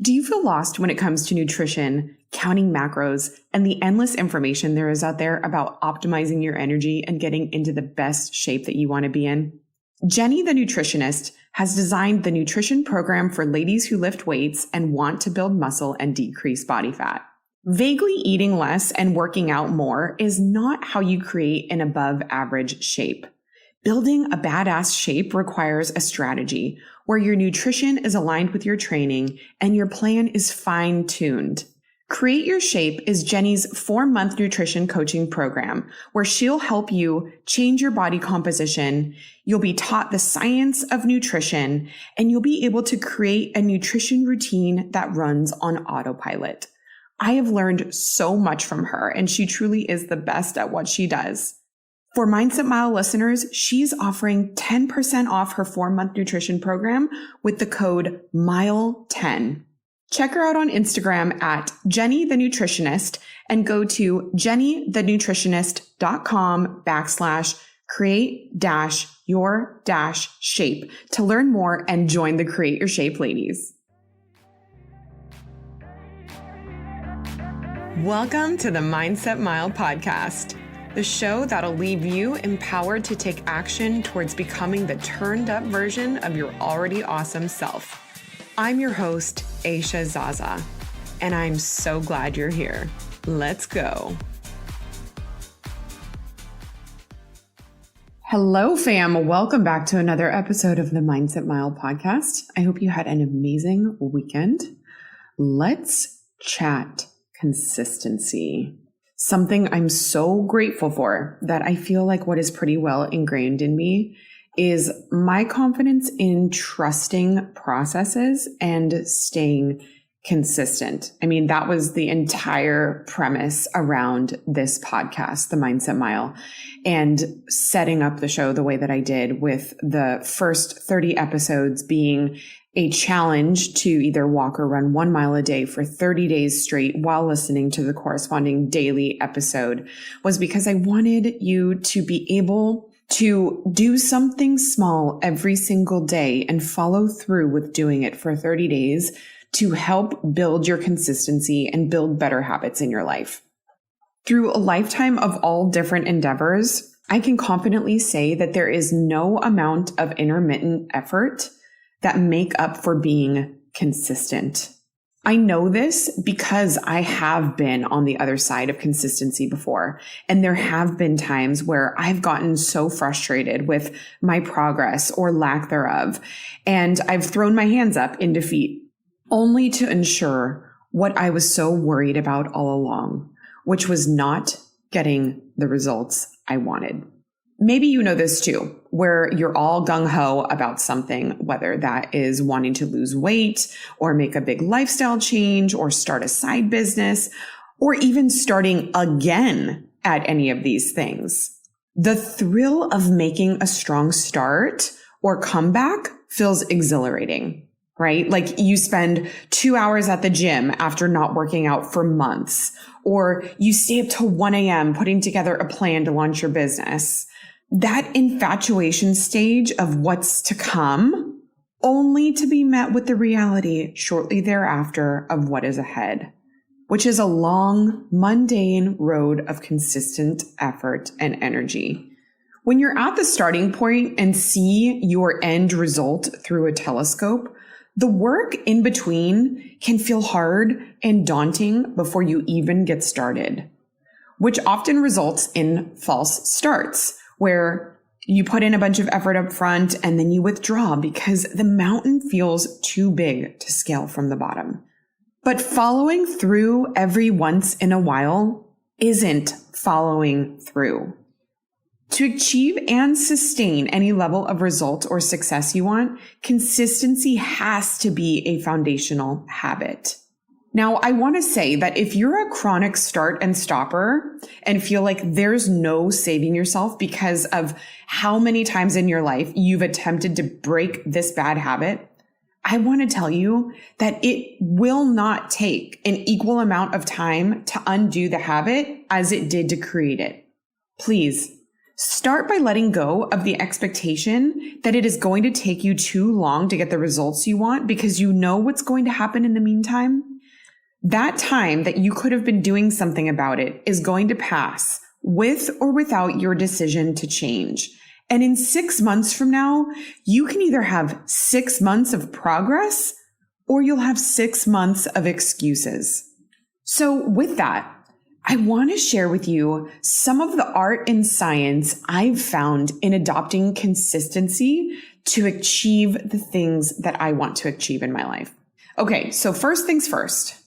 Do you feel lost when it comes to nutrition, counting macros, and the endless information there is out there about optimizing your energy and getting into the best shape that you want to be in? Jenny, the nutritionist, has designed the nutrition program for ladies who lift weights and want to build muscle and decrease body fat. Vaguely eating less and working out more is not how you create an above average shape. Building a badass shape requires a strategy where your nutrition is aligned with your training and your plan is fine-tuned. Create Your Shape is Jenny's 4-month nutrition coaching program where she'll help you change your body composition. You'll be taught the science of nutrition and you'll be able to create a nutrition routine that runs on autopilot. I have learned so much from her and she truly is the best at what she does. For Mindset Mile listeners, she's offering 10% off her 4-month nutrition program with the code MILE10. Check her out on Instagram at Jenny the Nutritionist and go to jennythenutritionist.com/create-your-shape to learn more and join the Create Your Shape ladies. Welcome to the Mindset Mile podcast, the show that'll leave you empowered to take action towards becoming the turned up version of your already awesome self. I'm your host, Aisha Zaza, and I'm so glad you're here. Let's go. Hello, fam. Welcome back to another episode of the Mindset Mile podcast. I hope you had an amazing weekend. Let's chat consistency. Something I'm so grateful for that I feel like what is pretty well ingrained in me is my confidence in trusting processes and staying consistent. I mean, that was the entire premise around this podcast, the Mindset Mile, and setting up the show the way that I did, with the first 30 episodes being a challenge to either walk or run 1 mile a day for 30 days straight while listening to the corresponding daily episode, was because I wanted you to be able to do something small every single day and follow through with doing it for 30 days to help build your consistency and build better habits in your life. Through a lifetime of all different endeavors, I can confidently say that there is no amount of intermittent effort that make up for being consistent. I know this because I have been on the other side of consistency before, and there have been times where I've gotten so frustrated with my progress or lack thereof, and I've thrown my hands up in defeat, only to ensure what I was so worried about all along, which was not getting the results I wanted. Maybe you know this too, where you're all gung-ho about something, whether that is wanting to lose weight or make a big lifestyle change or start a side business, or even starting again at any of these things. The thrill of making a strong start or comeback feels exhilarating, right? Like you spend 2 hours at the gym after not working out for months, or you stay up till 1 a.m. putting together a plan to launch your business. That infatuation stage of what's to come, only to be met with the reality shortly thereafter of what is ahead, which is a long, mundane road of consistent effort and energy. When you're at the starting point and see your end result through a telescope, the work in between can feel hard and daunting before you even get started, which often results in false starts, where you put in a bunch of effort up front and then you withdraw because the mountain feels too big to scale from the bottom. But following through every once in a while isn't following through. To achieve and sustain any level of result or success you want, consistency has to be a foundational habit. Now, I want to say that if you're a chronic start and stopper and feel like there's no saving yourself because of how many times in your life you've attempted to break this bad habit, I want to tell you that it will not take an equal amount of time to undo the habit as it did to create it. Please Start by letting go of the expectation that it is going to take you too long to get the results you want because you know what's going to happen in the meantime. That time that you could have been doing something about it is going to pass with or without your decision to change. And in 6 months from now, you can either have 6 months of progress or you'll have 6 months of excuses. So with that, I want to share with you some of the art and science I've found in adopting consistency to achieve the things that I want to achieve in my life. Okay, so first things first,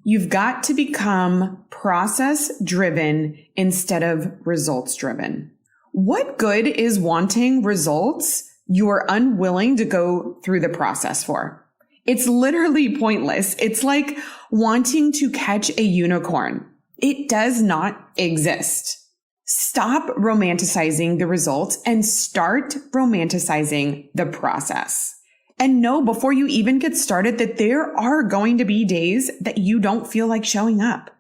you've got to become process driven instead of results driven. What good is wanting results you're unwilling to go through the process for? It's literally pointless. It's like wanting to catch a unicorn. It does not exist. Stop romanticizing the results and start romanticizing the process. And know before you even get started that there are going to be days that you don't feel like showing up.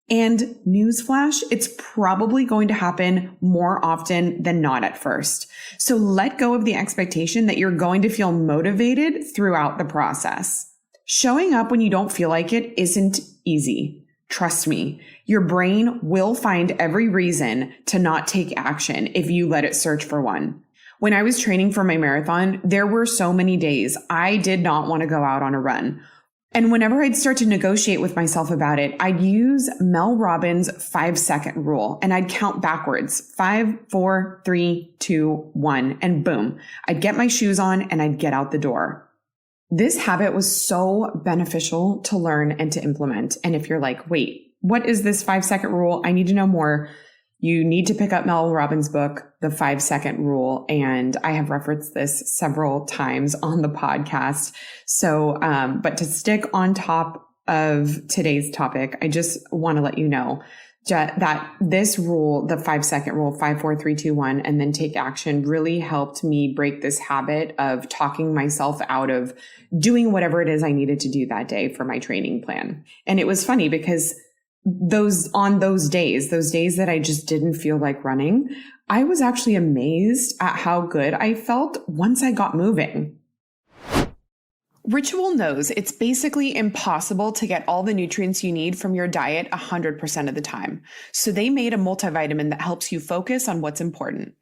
And newsflash, it's probably going to happen more often than not at first. So let go of the expectation that you're going to feel motivated throughout the process. Showing up when you don't feel like it isn't easy. Trust me, your brain will find every reason to not take action if you let it search for one. When I was training for my marathon, there were so many days I did not want to go out on a run. And whenever I'd start to negotiate with myself about it, I'd use Mel Robbins' 5-second rule and I'd count backwards. 5, 4, 3, 2, 1, and boom, I'd get my shoes on and I'd get out the door. This habit was so beneficial to learn and to implement. And if you're like, wait, what is this 5-second rule? I need to know more. You need to pick up Mel Robbins' book, The 5-Second Rule. And I have referenced this several times on the podcast. So, but to stick on top of today's topic, I just want to let you know that this rule, the 5-second rule, 5, 4, 3, 2, 1, and then take action really helped me break this habit of talking myself out of doing whatever it is I needed to do that day for my training plan. And it was funny because those days that I just didn't feel like running, I was actually amazed at how good I felt once I got moving. Ritual knows it's basically impossible to get all the nutrients you need from your diet 100% of the time. So they made a multivitamin that helps you focus on what's important.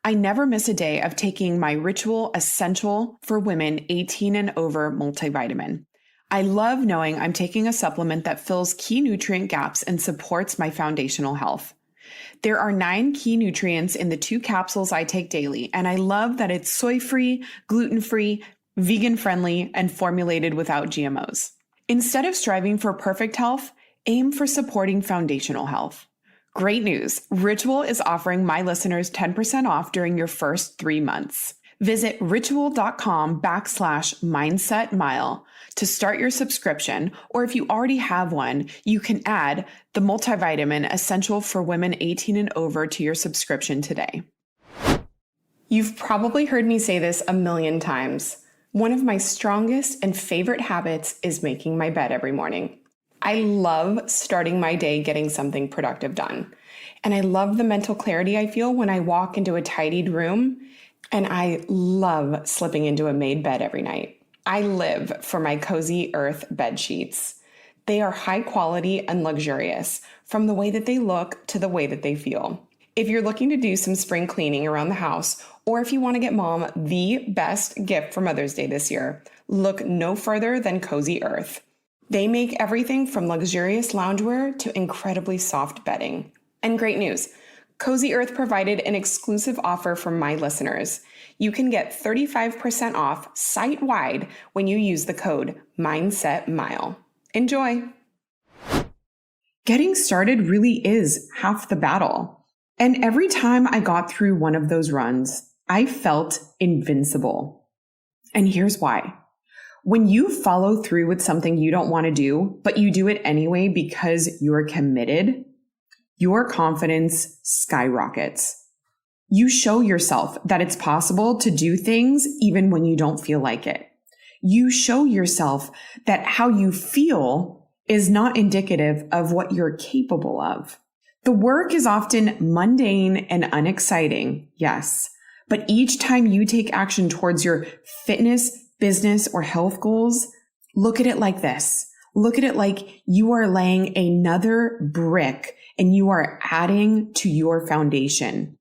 I never miss a day of taking my Ritual Essential for Women 18 and Over multivitamin. I love knowing I'm taking a supplement that fills key nutrient gaps and supports my foundational health. There are 9 key nutrients in the 2 capsules I take daily, and I love that it's soy-free, gluten-free, vegan-friendly, and formulated without GMOs. Instead of striving for perfect health, aim for supporting foundational health. Great news! Ritual is offering my listeners 10% off during your first 3 months. Visit ritual.com/mindsetmile to start your subscription, or if you already have one, you can add the multivitamin Essential for Women 18 and Over to your subscription today. You've probably heard me say this a million times. One of my strongest and favorite habits is making my bed every morning. I love starting my day getting something productive done. And I love the mental clarity I feel when I walk into a tidied room. And I love slipping into a made bed every night. I live for my Cozy Earth bed sheets. They are high quality and luxurious, from the way that they look to the way that they feel. If you're looking to do some spring cleaning around the house, or if you want to get mom the best gift for Mother's Day this year, look no further than Cozy Earth. They make everything from luxurious loungewear to incredibly soft bedding. And great news, Cozy Earth provided an exclusive offer for my listeners. You can get 35% off site-wide when you use the code MindsetMile. Enjoy! Getting started really is half the battle. And every time I got through one of those runs, I felt invincible. And here's why. When you follow through with something you don't want to do, but you do it anyway because you're committed, your confidence skyrockets. You show yourself that it's possible to do things even when you don't feel like it. You show yourself that how you feel is not indicative of what you're capable of. The work is often mundane and unexciting, yes, but each time you take action towards your fitness, business, or health goals, look at it like this. Look at it like you are laying another brick and you are adding to your foundation.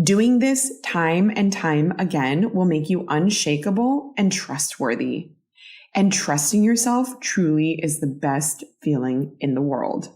Doing this time and time again will make you unshakable and trustworthy. And trusting yourself truly is the best feeling in the world.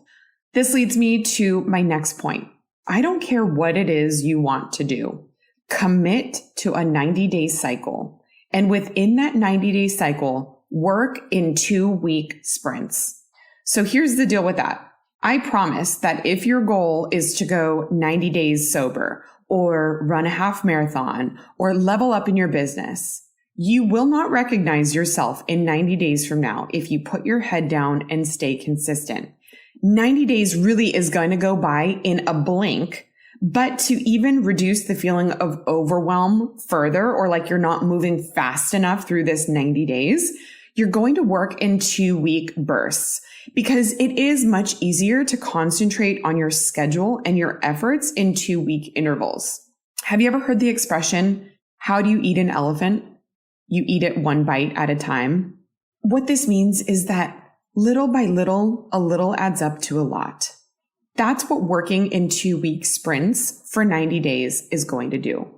This leads me to my next point. I don't care what it is you want to do. Commit to a 90-day cycle. And within that 90-day cycle, work in 2-week sprints. So here's the deal with that. I promise that if your goal is to go 90 days sober or run a half marathon or level up in your business, you will not recognize yourself in 90 days from now if you put your head down and stay consistent. 90 days really is going to go by in a blink, but to even reduce the feeling of overwhelm further, or like you're not moving fast enough through this 90 days, you're going to work in 2-week bursts because it is much easier to concentrate on your schedule and your efforts in 2-week intervals. Have you ever heard the expression, how do you eat an elephant? You eat it one bite at a time. What this means is that little by little, a little adds up to a lot. That's what working in 2-week sprints for 90 days is going to do.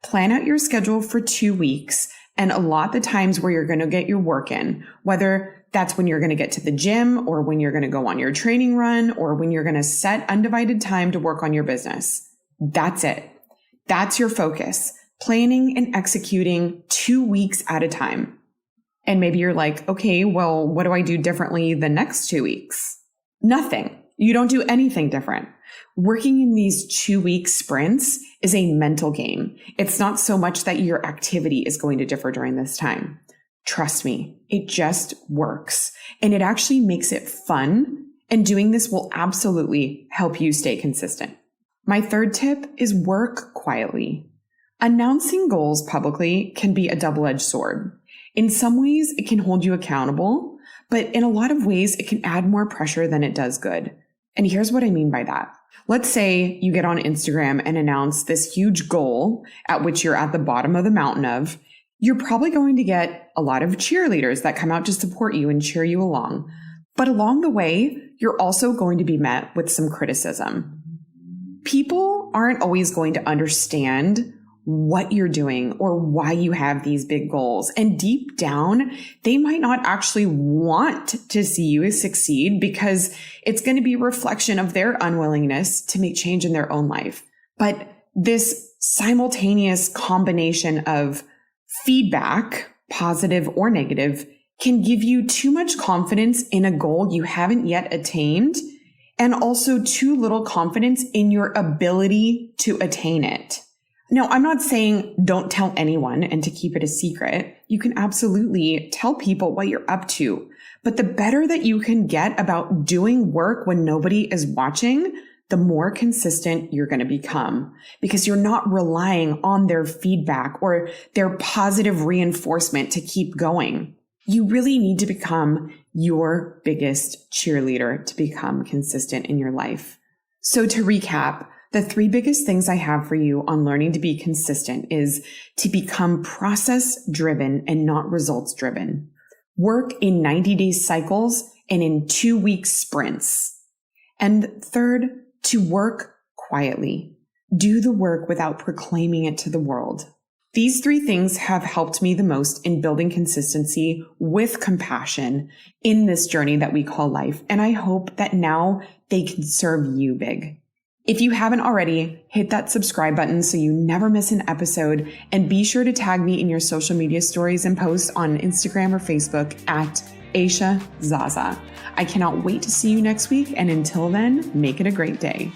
Plan out your schedule for 2 weeks and allot the times where you're going to get your work in, whether that's when you're going to get to the gym or when you're going to go on your training run or when you're going to set undivided time to work on your business. That's it. That's your focus. Planning and executing 2 weeks at a time. And maybe you're like, okay, well, what do I do differently the next 2 weeks? Nothing. You don't do anything different. Working in these 2-week sprints is a mental game. It's not so much that your activity is going to differ during this time. Trust me, it just works. And it actually makes it fun. And doing this will absolutely help you stay consistent. My third tip is work quietly. Announcing goals publicly can be a double-edged sword. In some ways, it can hold you accountable, but in a lot of ways, it can add more pressure than it does good. And here's what I mean by that. Let's say you get on Instagram and announce this huge goal at which you're at the bottom of the mountain of. You're probably going to get a lot of cheerleaders that come out to support you and cheer you along. But along the way, you're also going to be met with some criticism. People aren't always going to understand what you're doing or why you have these big goals. And deep down, they might not actually want to see you succeed because it's going to be a reflection of their unwillingness to make change in their own life. But this simultaneous combination of feedback, positive or negative, can give you too much confidence in a goal you haven't yet attained, and also too little confidence in your ability to attain it. Now, I'm not saying don't tell anyone and to keep it a secret. You can absolutely tell people what you're up to. But the better that you can get about doing work when nobody is watching, the more consistent you're going to become, because you're not relying on their feedback or their positive reinforcement to keep going. You really need to become your biggest cheerleader to become consistent in your life. So to recap, the 3 biggest things I have for you on learning to be consistent is to become process-driven and not results-driven. Work in 90-day cycles and in 2-week sprints. And third, to work quietly. Do the work without proclaiming it to the world. These 3 things have helped me the most in building consistency with compassion in this journey that we call life. And I hope that now they can serve you big. If you haven't already, hit that subscribe button so you never miss an episode, and be sure to tag me in your social media stories and posts on Instagram or Facebook at Aisha Zaza. I cannot wait to see you next week, and until then, make it a great day.